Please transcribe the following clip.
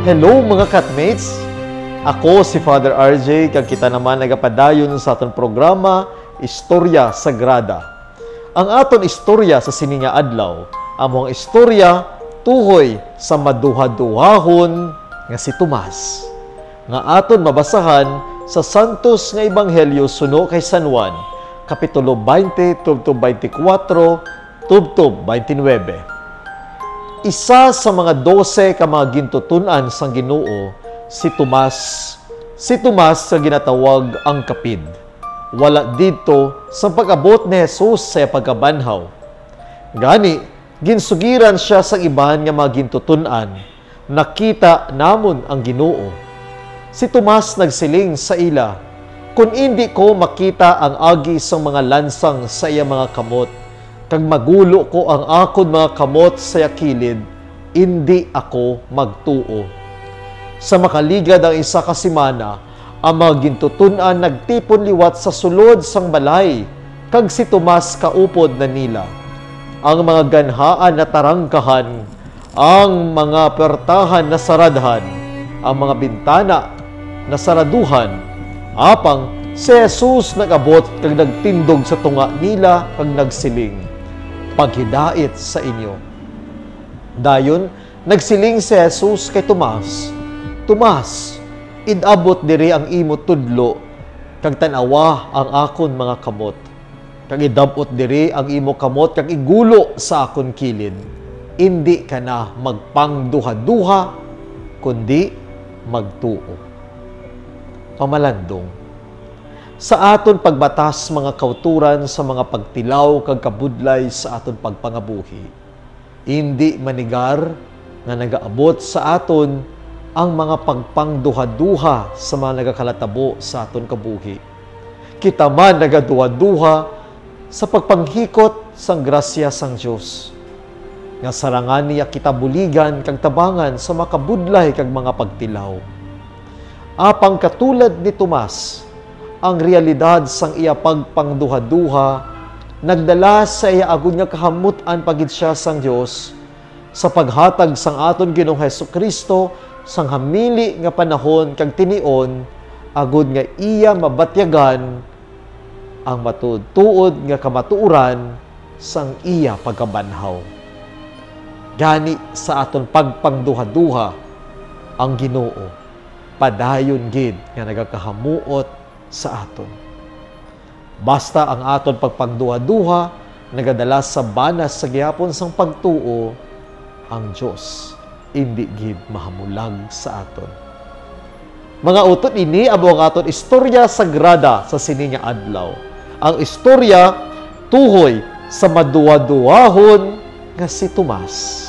Hello mga katmates! Ako si Father RJ, kag kita naman nagapadayon sa aton programa, Istorya Sagrada. Ang aton istorya sa sininga adlaw, among istorya tuhoy sa maduha-duhahon nga si Tomas. Nga aton mabasahan sa Santos nga Ebanghelyo suno kay San Juan, Kapitulo 20, tubtob 24, tubtob 29. Isa sa mga 12 ka mga gintutunan sang Ginoo, si Tomas. Si Tomas sa ginatawag ang kapid. Wala dito sa pag-abot ni Jesus sa pagkabanhaw. Gani, ginsugiran siya sa iban nga mga gintutunan. Nakita namon ang Ginoo. Si Tomas nagsiling sa ila, "Kung hindi ko makita ang agi sang mga lansang sa iya mga kamot, kag magulo ko ang akon mga kamot sa kilid, hindi ako magtuo." Sa makaligad ang isa ka semana, ang mga gintutunan nagtipon liwat sa sulod sang balay, kag si Tomas kaupod na nila. Ang mga ganhaan na tarangkahan, ang mga pertahan na saradhan, ang mga bintana na saraduhan, apang si Jesus nagabot kag nagtindog sa tunga nila kag nagsiling, "Paghidait sa inyo." Dayon, nagsiling si Jesus kay Tomas, "Tomas, idabot diri ang imo tudlo, kag tanawa ang akon mga kamot. Kag idabot diri ang imo kamot, kag igulo sa akon kilid. Indi ka na magpangduha-duha, kundi magtuo." Pamalandong, sa aton pagbatas mga kauturan sa mga pagtilaw kag kabudlay sa aton pagpangabuhi, hindi manigar nga nagaabot sa aton ang mga pagpangduha-duha sa mga nagakalatabo sa aton kabuhi. Kita man nagaduha-duha sa pagpanghikot sang grasya sang Dios. Nga sarangan niya kita buligan kag tabangan sa makabudlay kag mga pagtilaw. Apang katulad ni Tomas, ang realidad sang iya pagpangduha-duha nagdala sa iya agud nga kahamutan pagid siya sang Dios sa paghatag sang aton Ginoong Hesukristo sang hamili nga panahon kag tinion agud nga iya mabatyagan ang matuod-tuod nga kamatuoran sang iya pagkabanhaw. Gani sa aton pagpangduha-duha ang Ginoo padayon gid nga nagakahamuot sa aton. Basta ang aton pagpangduha-duha nagadala sa banas sa gihapon sang pagtuo, ang Dios indi gid mahamulag sa aton. Mga utot, ini amo ang aton istorya sagrada sa sininga adlaw. Ang istorya tuhoy sa maduwa-duwahon nga si Tomas.